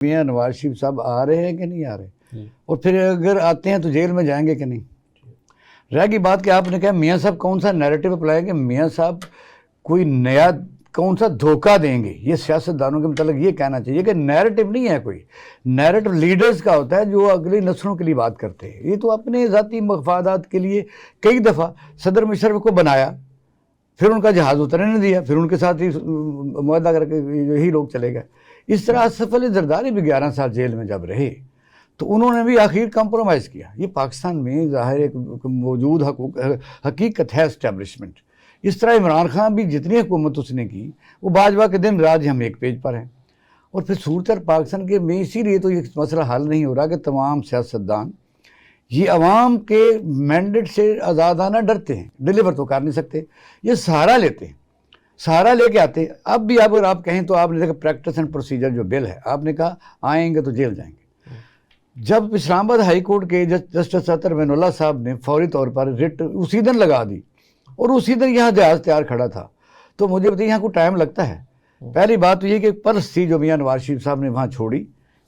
میاں نواز شریف صاحب آ رہے ہیں کہ نہیں آ رہے، اور پھر اگر آتے ہیں تو جیل میں جائیں گے کہ نہیں۔ رہ گئی بات کہ آپ نے کہا میاں صاحب کون سا نیریٹو اپلائیں گے، میاں صاحب کوئی نیا کون سا دھوکہ دیں گے، یہ سیاستدانوں کے متعلق یہ کہنا چاہیے کہ نیریٹو نہیں ہے کوئی، نیریٹو لیڈرز کا ہوتا ہے جو اگلی نسلوں کے لیے بات کرتے ہیں۔ یہ تو اپنے ذاتی مفادات کے لیے کئی دفعہ صدر مشرف کو بنایا، پھر ان کا جہاز اترنے نہیں دیا، پھر ان کے ساتھ ہی معاہدہ کر کے یہی لوگ چلے گئے۔ اس طرح آصف علی زرداری بھی 11 سال جیل میں جب رہے تو انہوں نے بھی آخر کمپرومائز کیا۔ یہ پاکستان میں ظاہر ایک موجود حقیقت ہے اسٹیبلشمنٹ۔ اس طرح عمران خان بھی جتنی حکومت اس نے کی وہ باجوہ کے دن رات ہم ایک پیج پر ہیں، اور پھر صورت پاکستان کے میں اسی لیے تو یہ مسئلہ حل نہیں ہو رہا کہ تمام سیاستدان یہ عوام کے مینڈیٹ سے آزادانہ ڈرتے ہیں، ڈیلیور تو کر نہیں سکتے، یہ سہارا لیتے ہیں، سہارا لے کے آتے ہیں۔ اب بھی اگر آپ کہیں تو آپ نے دیکھا پریکٹس اینڈ پروسیجر جو بل ہے، آپ نے کہا آئیں گے تو جیل جائیں گے۔ جب اسلام آباد ہائی کورٹ کے جسٹس عطر بین اللہ صاحب نے فوری طور پر رٹ اسی دن لگا دی، اور اسی دن یہاں جہاز تیار کھڑا تھا، تو مجھے بتائیے یہاں کو ٹائم لگتا ہے۔ پہلی بات تو یہ کہ پرس تھی جو میاں نواز شریف صاحب نے وہاں چھوڑی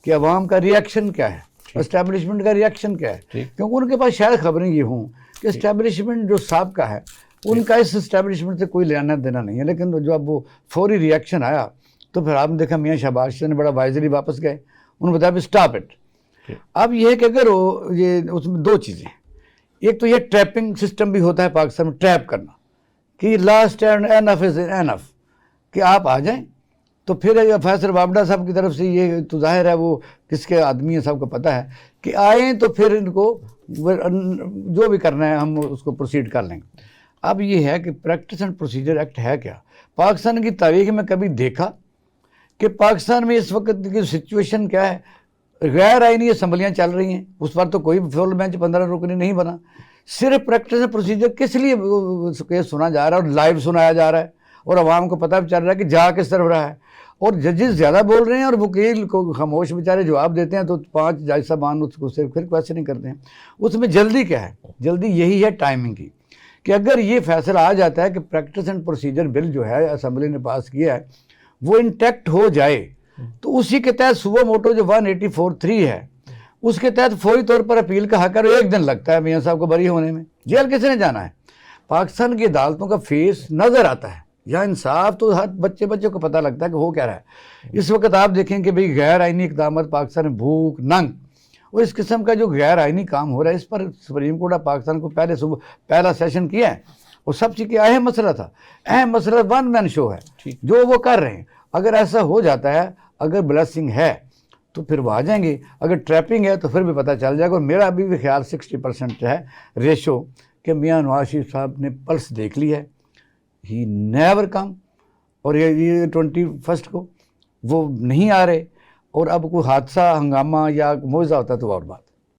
کہ عوام کا ری ایکشن کیا ہے، اسٹیبلشمنٹ کا ری ایکشن کیا ہے، کیونکہ ان کے پاس شاید خبریں یہ ہوں کہ اسٹیبلشمنٹ جو سابقہ ہے ان کا اس اسٹیبلشمنٹ سے کوئی لینا دینا نہیں ہے، لیکن جو اب وہ فوری ری ایکشن آیا تو پھر آپ نے دیکھا میاں شہباز شریف نے بڑا وائزلی واپس گئے، انہوں نے بتایا اسٹاپ اٹ۔ اب یہ ہے کہ اگر یہ اس میں دو چیزیں ہیں، ایک تو یہ ٹریپنگ سسٹم بھی ہوتا ہے پاکستان میں، ٹریپ کرنا کہ last and enough is enough, کہ آپ آ جائیں تو پھر فیصل وابڈا صاحب کی طرف سے یہ تو ظاہر ہے وہ کس کے آدمی ہیں سب کو پتہ ہے کہ آئیں تو پھر ان کو جو بھی کرنا ہے ہم اس کو پروسیڈ کر لیں گے۔ اب یہ ہے کہ پریکٹس اینڈ پروسیجر ایکٹ ہے کیا؟ پاکستان کی تاریخ میں کبھی دیکھا کہ پاکستان میں اس وقت کی سچویشن کیا ہے؟ غیر آئینی اسمبلیاں چل رہی ہیں، اس پر تو کوئی فل بینچ 15 رکنی نہیں بنا، صرف پریکٹس اینڈ پروسیجر کس لیے کیس سنا جا رہا ہے اور لائیو سنایا جا رہا ہے، اور عوام کو پتہ بھی چل رہا ہے کہ جا کس طرف رہا ہے، اور ججز زیادہ بول رہے ہیں اور وکیل کو خاموش بیچارے جواب دیتے ہیں، تو 5 جج صاحبان اس کو صرف پھر کویسچننگ کرتے ہیں۔ اس میں جلدی کیا ہے؟ جلدی یہی ہے ٹائمنگ کی، کہ اگر یہ فیصلہ آ جاتا ہے کہ پریکٹس اینڈ پروسیجر بل جو ہے اسمبلی نے پاس کیا ہے وہ انٹیکٹ ہو جائے، تو اسی کے تحت سوو موٹو جو 184(3) ہے اس کے تحت فوری طور پر اپیل کا حق ہے، اور 1 دن لگتا ہے میاں صاحب کو بری ہونے میں۔ جیل کس نے جانا ہے؟ پاکستان کی عدالتوں کا فیس نظر آتا ہے، یا انصاف تو ہر بچے کو پتہ لگتا ہے کہ ہو کیا رہا ہے۔ اس وقت آپ دیکھیں کہ بھئی غیر آئینی اقدامات پاکستان میں بھوک ننگ اور اس قسم کا جو غیر آئینی کام ہو رہا ہے، اس پر سپریم کورٹ آف پاکستان کو پہلا سیشن کیا ہے، اور سب سے کیا اہم مسئلہ تھا، اہم مسئلہ 1 مین شو ہے جو وہ کر رہے ہیں۔ اگر ایسا ہو جاتا ہے، اگر بلیسنگ ہے تو پھر وہ آ جائیں گے، اگر ٹریپنگ ہے تو پھر بھی پتہ چل جائے گا۔ اور میرا ابھی بھی خیال 60% ہے ریشو کہ میاں نواز شریف صاحب نے پلس دیکھ لی ہے، ہی نیور کم، اور یہ 21 کو وہ نہیں آ رہے، اور اب کوئی حادثہ ہنگامہ یا معجزہ ہوتا ہے تو اور بات۔